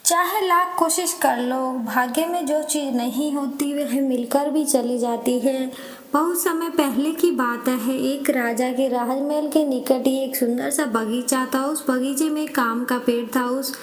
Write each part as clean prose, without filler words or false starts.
चाहे लाख कोशिश कर लो, भाग्य में जो चीज नहीं होती वह मिलकर भी चली जाती है। बहुत समय पहले की बात है, एक राजा के राजमहल के निकट ही एक सुंदर सा बगीचा था। उस बगीचे में एक आम का पेड़ था। उस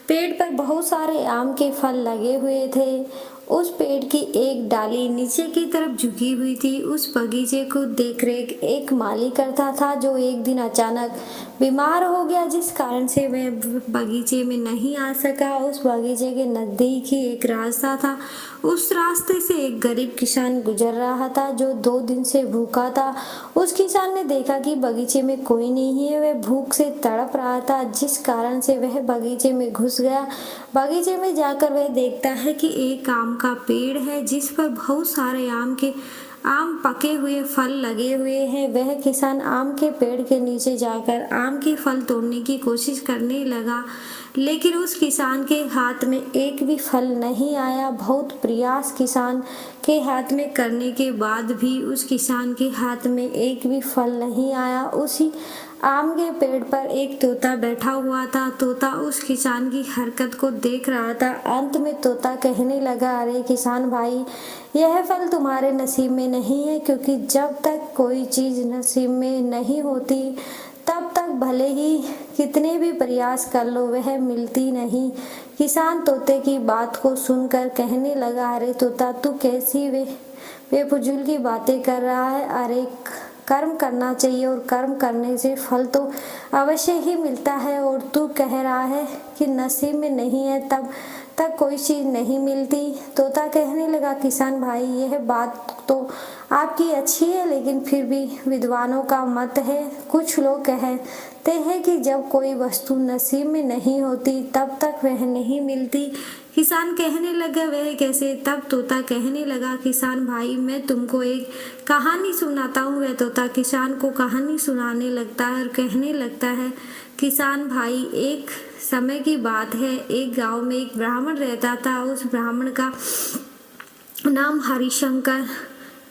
पेड़ पर बहुत सारे आम के फल लगे हुए थे। उस पेड़ की एक डाली नीचे की तरफ झुकी हुई थी। उस बगीचे को देख रेख एक माली करता था, जो एक दिन अचानक बीमार हो गया, जिस कारण से वह बगीचे में नहीं आ सका। उस बगीचे के नजदीक ही एक रास्ता था। उस रास्ते से एक गरीब किसान गुजर रहा था, जो 2 दिन से भूखा था। उस किसान ने देखा कि बगीचे में कोई नहीं है। वह भूख से तड़प रहा था, जिस कारण से वह बगीचे में घुस गया। बगीचे में जाकर वह देखता है कि एक आम का पेड़ है, जिस पर बहुत सारे आम पके हुए फल लगे हुए हैं। वह किसान आम के पेड़ के नीचे जाकर आम के फल तोड़ने की कोशिश करने लगा, लेकिन उस किसान के हाथ में एक भी फल नहीं आया। बहुत प्रयास किसान के हाथ में करने के बाद भी उस किसान के हाथ में एक भी फल नहीं आया। उसी आम के पेड़ पर एक तोता बैठा हुआ था। तोता उस किसान की हरकत को देख रहा था। अंत में तोता कहने लगा, अरे किसान भाई, यह फल तुम्हारे नसीब में नहीं है, क्योंकि जब तक कोई चीज नसीब में नहीं होती तब तक भले ही कितने भी प्रयास कर लो वह मिलती नहीं। किसान तोते की बात को सुनकर कहने लगा, अरे तोता, तू कैसी बेफजूल की बातें कर रहा है। अरे कर्म करना चाहिए और कर्म करने से फल तो अवश्य ही मिलता है, और तू कह रहा है कि नसीब में नहीं है, तब तक कोई चीज नहीं मिलती। तोता कहने लगा, किसान भाई, यह बात तो आपकी अच्छी है, लेकिन फिर भी विद्वानों का मत है। कुछ लोग कहते हैं कि जब कोई वस्तु नसीब में नहीं होती तब तक वह नहीं मिलती। किसान कहने लगा, वह कैसे? तब तोता कहने लगा, किसान भाई, मैं तुमको एक कहानी सुनाता हूँ। वह तोता किसान को कहानी सुनाने लगता है और कहने लगता है, किसान भाई, एक समय की बात है, एक गांव में एक ब्राह्मण रहता था। उस ब्राह्मण का नाम हरिशंकर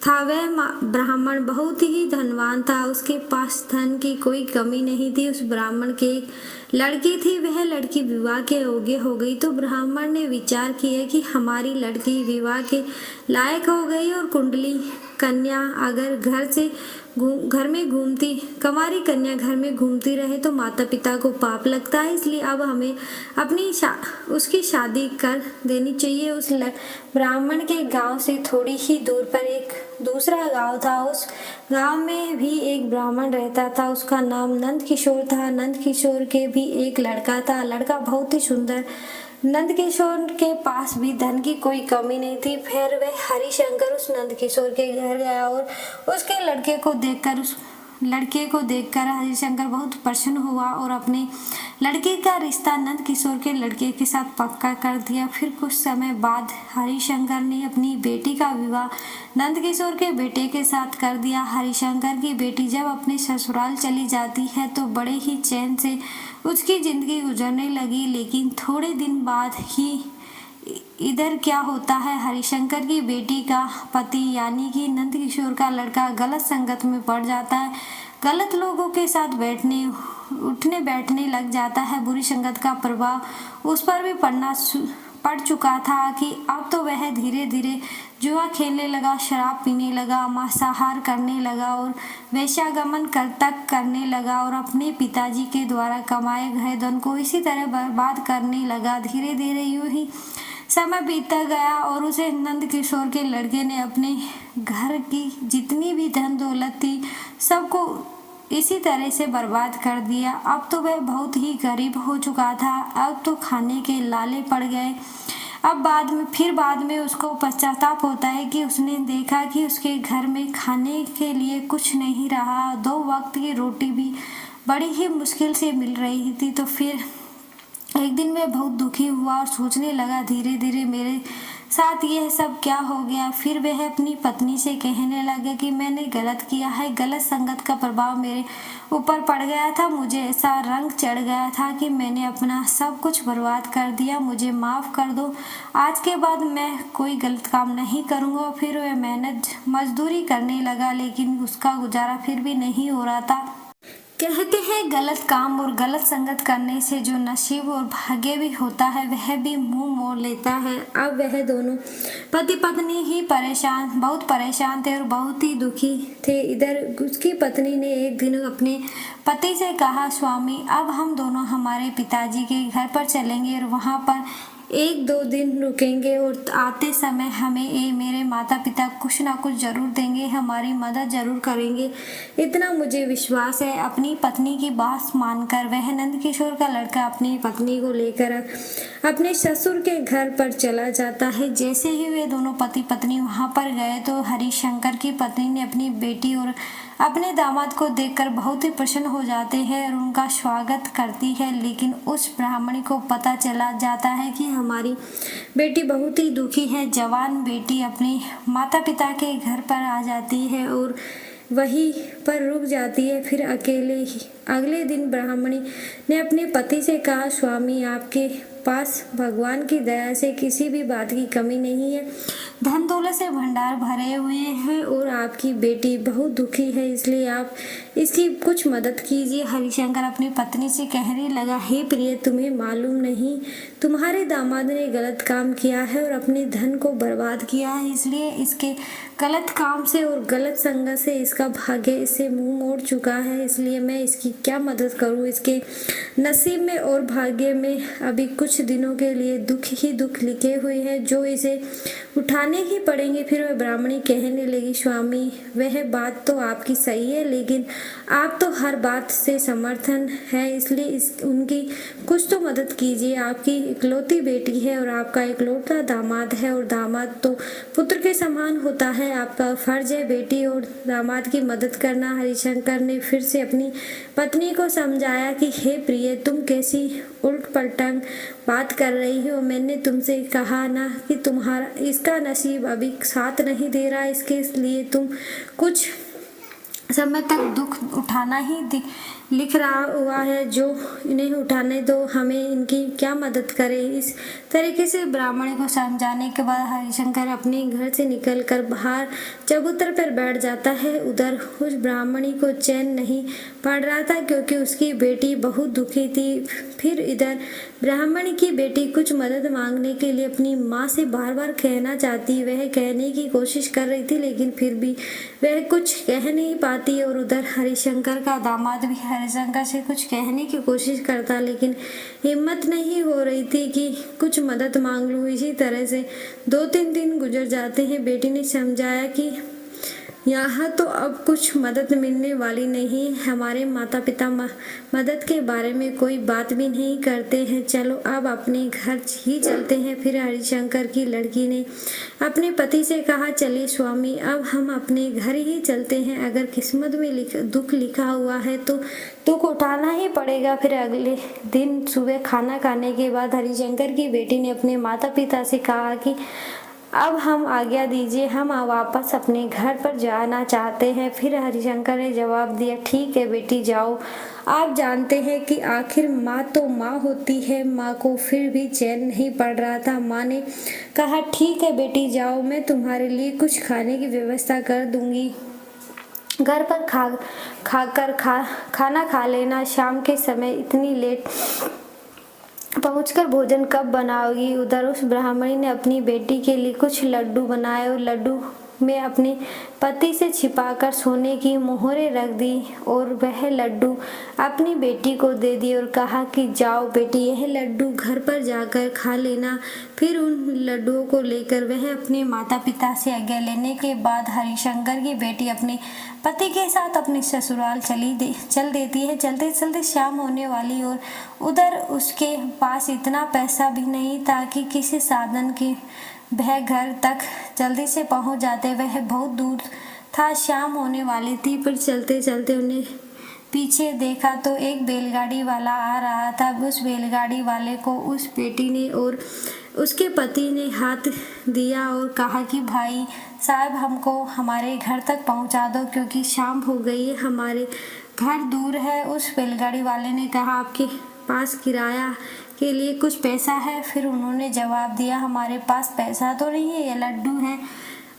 था। वह ब्राह्मण बहुत ही धनवान था। उसके पास धन की कोई कमी नहीं थी। उस ब्राह्मण के एक लड़की थी। वह लड़की विवाह के योग्य हो गई, तो ब्राह्मण ने विचार किया कि हमारी लड़की विवाह के लायक हो गई, और कुंडली कन्या अगर घर में घूमती कमारी कन्या घर में घूमती रहे तो माता पिता को पाप लगता है। इसलिए अब हमें उसकी शादी कर देनी चाहिए। उस ब्राह्मण के गांव से थोड़ी ही दूर पर एक दूसरा गांव था। उस गांव में भी एक ब्राह्मण रहता था। उसका नाम नंद किशोर था। नंद किशोर के भी एक लड़का था। लड़का बहुत ही सुंदर। नंद किशोर के पास भी धन की कोई कमी नहीं थी। फिर वह हरिशंकर उस नंद किशोर के घर गया, और उसके लड़के को देखकर हरिशंकर बहुत प्रसन्न हुआ और अपने लड़के का रिश्ता नंद किशोर के लड़के के साथ पक्का कर दिया। फिर कुछ समय बाद हरिशंकर ने अपनी बेटी का विवाह नंद किशोर के बेटे के साथ कर दिया। हरिशंकर की बेटी जब अपने ससुराल चली जाती है तो बड़े ही चैन से उसकी जिंदगी गुजरने लगी, लेकिन थोड़े दिन बाद ही इधर क्या होता है, हरिशंकर की बेटी का पति यानी कि नंद किशोर का लड़का गलत संगत में पड़ जाता है। गलत लोगों के साथ उठने बैठने लग जाता है। बुरी संगत का प्रभाव उस पर भी पड़ चुका था कि अब तो वह धीरे धीरे जुआ खेलने लगा, शराब पीने लगा, मांसाहार करने लगा और वेश्यागमन करने लगा, और अपने पिताजी के द्वारा कमाए गए धन को इसी तरह बर्बाद करने लगा। धीरे धीरे यूं ही समय बीतता गया और उसे नंद किशोर के लड़के ने अपने घर की जितनी भी धन दौलत थी सबको इसी तरह से बर्बाद कर दिया। अब तो वह बहुत ही गरीब हो चुका था। अब तो खाने के लाले पड़ गए। अब बाद में उसको पश्चाताप होता है कि उसने देखा कि उसके घर में खाने के लिए कुछ नहीं रहा। 2 वक्त की रोटी भी बड़ी ही मुश्किल से मिल रही थी। तो फिर एक दिन वह बहुत दुखी हुआ और सोचने लगा, धीरे धीरे मेरे साथ यह सब क्या हो गया। फिर वह अपनी पत्नी से कहने लगा कि मैंने गलत किया है, गलत संगत का प्रभाव मेरे ऊपर पड़ गया था, मुझे ऐसा रंग चढ़ गया था कि मैंने अपना सब कुछ बर्बाद कर दिया, मुझे माफ़ कर दो। आज के बाद मैं कोई गलत काम नहीं करूँगा। फिर वह मेहनत मजदूरी करने लगा, लेकिन उसका गुजारा फिर भी नहीं हो रहा था। कहते हैं गलत काम और गलत संगत करने से जो नसीब और भाग्य भी होता है वह भी मुंह मोड़ लेता है। अब वह दोनों पति पत्नी ही बहुत परेशान थे और बहुत ही दुखी थे। इधर उसकी पत्नी ने एक दिन अपने पति से कहा, स्वामी अब हम दोनों हमारे पिताजी के घर पर चलेंगे और वहां पर 1-2 दिन रुकेंगे और आते समय हमें मेरे माता पिता कुछ ना कुछ जरूर देंगे, हमारी मदद जरूर करेंगे, इतना मुझे विश्वास है। अपनी पत्नी की बात मानकर वह नंदकिशोर का लड़का अपनी पत्नी को लेकर अपने ससुर के घर पर चला जाता है। जैसे ही वे दोनों पति पत्नी वहां पर गए तो हरिशंकर की पत्नी ने अपनी बेटी और अपने दामाद को देखकर बहुत ही प्रसन्न हो जाते हैं और उनका स्वागत करती है। लेकिन उस ब्राह्मणी को पता चला जाता है कि हमारी बेटी बहुत ही दुखी है। जवान बेटी अपने माता पिता के घर पर आ जाती है और वहीं पर रुक जाती है। फिर अगले दिन ब्राह्मणी ने अपने पति से कहा, स्वामी आपके पास भगवान की दया से किसी भी बात की कमी नहीं है, धन दौलत से भंडार भरे हुए हैं और आपकी बेटी बहुत दुखी है, इसलिए आप इसकी कुछ मदद कीजिए। हरिशंकर अपनी पत्नी से कहने लगा, हे प्रिय, तुम्हें मालूम नहीं तुम्हारे दामाद ने गलत काम किया है और अपने धन को बर्बाद किया है, इसलिए इसके गलत काम से और गलत संगत से इसका भाग्य इससे मुंह मोड़ चुका है, इसलिए मैं इसकी क्या मदद करूं। इसके नसीब में और भाग्य में अभी कुछ दिनों के लिए दुख ही दुख लिखे हुए हैं जो इसे उठाने ही पड़ेंगे। फिर वह ब्राह्मणी कहने लगी, स्वामी वह बात तो आपकी सही है, लेकिन आप तो हर बात से समर्थन है, इसलिए उनकी कुछ तो मदद कीजिए। आपकी इकलौती बेटी है और आपका इकलौता दामाद है और दामाद तो पुत्र के समान होता है, आपका फर्ज है बेटी और दामाद की मदद करना। हरिशंकर ने फिर से अपनी पत्नी को समझाया कि हे प्रिय, तुम कैसी उल्ट पलटन बात कर रही हो, मैंने तुमसे कहा ना कि तुम्हारा इसका नसीब अभी साथ नहीं दे रहा, इसके लिए तुम कुछ समय तक दुख उठाना ही लिख रहा हुआ है, जो इन्हें उठाने दो, हमें इनकी क्या मदद करे। इस तरीके से ब्राह्मणी को समझाने के बाद हरिशंकर अपने घर से निकलकर बाहर चबूतर पर बैठ जाता है। उधर उस ब्राह्मणी को चैन नहीं पड़ रहा था क्योंकि उसकी बेटी बहुत दुखी थी। फिर इधर ब्राह्मणी की बेटी कुछ मदद मांगने के लिए अपनी माँ से बार बार कहना चाहती, वह कहने की कोशिश कर रही थी लेकिन फिर भी वह कुछ कह नहीं पाती। और उधर हरिशंकर का दामाद भी हरिशंकर से कुछ कहने की कोशिश करता लेकिन हिम्मत नहीं हो रही थी कि कुछ मदद मांग लूं। इसी तरह से 2-3 दिन गुजर जाते हैं। बेटी ने समझाया कि यहाँ तो अब कुछ मदद मिलने वाली नहीं, हमारे माता पिता मदद के बारे में कोई बात भी नहीं करते हैं, चलो अब अपने घर ही चलते हैं। फिर हरिशंकर की लड़की ने अपने पति से कहा, चलिए स्वामी अब हम अपने घर ही चलते हैं, अगर किस्मत में दुख लिखा हुआ है तो दुख उठाना ही पड़ेगा। फिर अगले दिन सुबह खाना खाने के बाद हरिशंकर की बेटी ने अपने माता पिता से कहा कि अब हम आज्ञा दीजिए, हम वापस अपने घर पर जाना चाहते हैं। फिर हरिशंकर ने जवाब दिया, ठीक है बेटी जाओ, आप जानते हैं कि आखिर माँ तो माँ होती है। माँ को फिर भी चैन नहीं पड़ रहा था। माँ ने कहा, ठीक है बेटी जाओ, मैं तुम्हारे लिए कुछ खाने की व्यवस्था कर दूंगी, घर पर खाना खा लेना, शाम के समय इतनी लेट पहुंचकर भोजन कब बनाओगी। उधर उस ब्राह्मणी ने अपनी बेटी के लिए कुछ लड्डू बनाए और लड्डू में अपने पति से छिपाकर सोने की मोहरें रख दी और वह लड्डू अपनी बेटी को दे दिए और कहा कि जाओ बेटी, यह लड्डू घर पर जाकर खा लेना। फिर उन लड्डुओं को लेकर वह अपने माता पिता से आज्ञा लेने के बाद हरिशंकर की बेटी अपने पति के साथ अपने ससुराल चल देती है। चलते चलते शाम होने वाली और उधर उसके पास इतना पैसा भी नहीं था कि किसी साधन की वह घर तक जल्दी से पहुंच जाते। वह बहुत दूर था, शाम होने वाली थी, पर चलते चलते उन्हें पीछे देखा तो एक बैलगाड़ी वाला आ रहा था। उस बैलगाड़ी वाले को उस बेटी ने और उसके पति ने हाथ दिया और कहा कि भाई साहब, हमको हमारे घर तक पहुंचा दो क्योंकि शाम हो गई है, हमारे घर दूर है। उस बैलगाड़ी वाले ने कहा, आपके पास किराया के लिए कुछ पैसा है? फिर उन्होंने जवाब दिया, हमारे पास पैसा तो नहीं है, ये लड्डू है।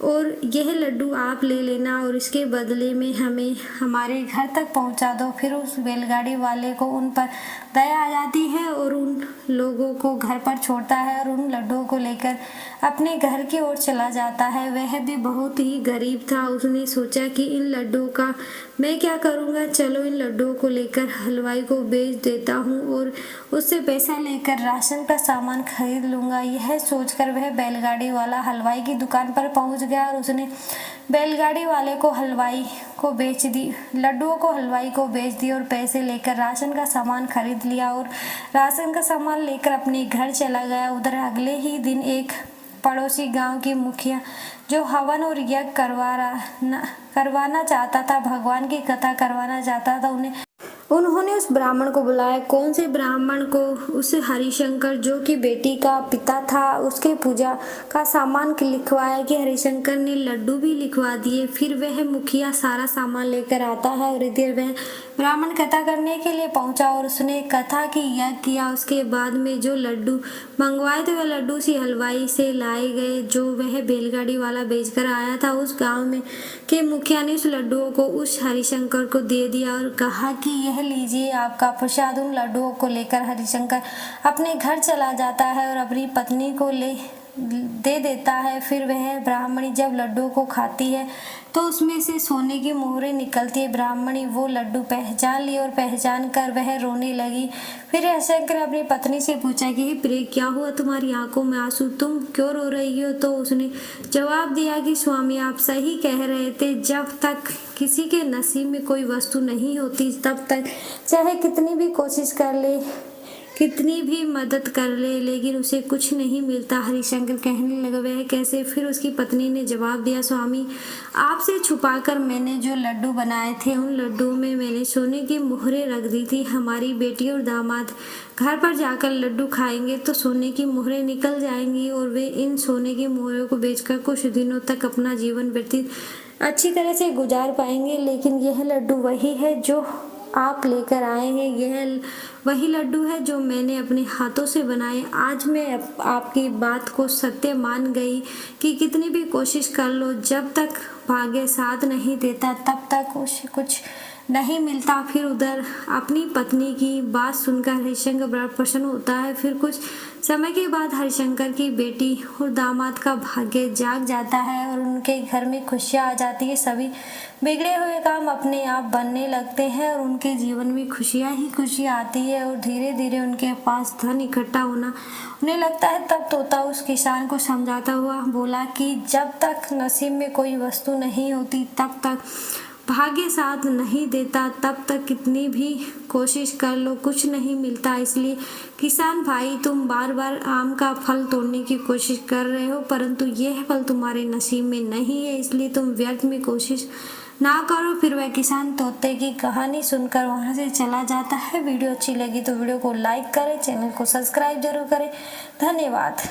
और यह लड्डू आप ले लेना और इसके बदले में हमें हमारे घर तक पहुंचा दो। फिर उस बैलगाड़ी वाले को उन पर दया आ जाती है और उन लोगों को घर पर छोड़ता है और उन लड्डुओं को लेकर अपने घर की ओर चला जाता है। वह भी बहुत ही गरीब था। उसने सोचा कि इन लड्डुओं का मैं क्या करूँगा, चलो इन लड्डुओं को लेकर हलवाई को बेच देता हूँ और उससे पैसा लेकर राशन का सामान खरीद लूँगा। यह सोचकर वह बैलगाड़ी वाला हलवाई की दुकान पर पहुँच गया और उसने बैलगाड़ी वाले को हलवाई को बेच दी, लड्डुओं को हलवाई को बेच दी और पैसे लेकर राशन का सामान खरीद लिया और राशन का सामान लेकर अपने घर चला गया। उधर अगले ही दिन एक पड़ोसी गांव की मुखिया जो हवन और यज्ञ करवाना चाहता था, भगवान की कथा करवाना चाहता था, उन्होंने उस ब्राह्मण को बुलाया। कौन से ब्राह्मण को? उस हरिशंकर जो कि बेटी का पिता था। उसके पूजा का सामान लिखवाया कि हरिशंकर ने लड्डू भी लिखवा दिए। फिर वह मुखिया सारा सामान लेकर आता है और इधर वह ब्राह्मण कथा करने के लिए पहुंचा और उसने कथा की यज्ञ किया। उसके बाद में जो लड्डू मंगवाए थे वह लड्डू सी हलवाई से लाए गए जो वह बैलगाड़ी वाला बेचकर आया था। उस गाँव में के मुखिया ने उस लड्डुओं को उस हरिशंकर को दे दिया और कहा कि यह लीजिए आपका प्रसाद। उन लड्डुओं को लेकर हरिशंकर अपने घर चला जाता है और अपनी पत्नी को दे देता है। फिर वह ब्राह्मणी जब लड्डुओं को खाती है तो उसमें से सोने की मोहरें निकलती है। ब्राह्मणी वो लड्डू पहचान लिए और पहचान कर वह रोने लगी। फिर हरिशंकर अपनी पत्नी से पूछा कि प्रिय क्या हुआ, तुम्हारी आंखों में आंसू, तुम क्यों रो रही हो? तो उसने जवाब दिया कि स्वामी आप सही कह रहे थे, जब तक किसी के नसीब में कोई वस्तु नहीं होती तब तक चाहे कितनी भी कोशिश कर ले, कितनी भी मदद कर ले, लेकिन उसे कुछ नहीं मिलता। हरिशंकर कहने लगा वह कैसे? फिर उसकी पत्नी ने जवाब दिया स्वामी आपसे छुपाकर मैंने जो लड्डू बनाए थे उन लड्डुओं में मैंने सोने की मोहरें रख दी थी। हमारी बेटी और दामाद घर पर जाकर लड्डू खाएंगे तो सोने की मोहरें निकल जाएंगी और वे इन सोने की मोहरों को बेचकर कुछ दिनों तक अपना जीवन व्यतीत अच्छी तरह से गुजार पाएंगे। लेकिन यह लड्डू वही है जो आप लेकर आए हैं, यह वही लड्डू है जो मैंने अपने हाथों से बनाए। आज मैं आपकी बात को सत्य मान गई कि कितनी भी कोशिश कर लो, जब तक भाग्य साथ नहीं देता तब तक कुछ नहीं मिलता। फिर उधर अपनी पत्नी की बात सुनकर हरिशंकर बड़ा प्रसन्न होता है। फिर कुछ समय के बाद हरिशंकर की बेटी और दामाद का भाग्य जाग जाता है और उनके घर में खुशियाँ आ जाती है। सभी बिगड़े हुए काम अपने आप बनने लगते हैं और उनके जीवन में खुशियाँ ही खुशियाँ आती है और धीरे धीरे उनके पास धन इकट्ठा होना उन्हें लगता है। तब तोता उस किसान को समझाता हुआ बोला कि जब तक नसीब में कोई वस्तु नहीं होती तब तक भाग्य साथ नहीं देता, तब तक कितनी भी कोशिश कर लो कुछ नहीं मिलता। इसलिए किसान भाई तुम बार बार आम का फल तोड़ने की कोशिश कर रहे हो परंतु यह फल तुम्हारे नसीब में नहीं है, इसलिए तुम व्यर्थ में कोशिश ना करो। फिर वह किसान तोते की कहानी सुनकर वहां से चला जाता है। वीडियो अच्छी लगी तो वीडियो को लाइक करें, चैनल को सब्सक्राइब जरूर करें। धन्यवाद।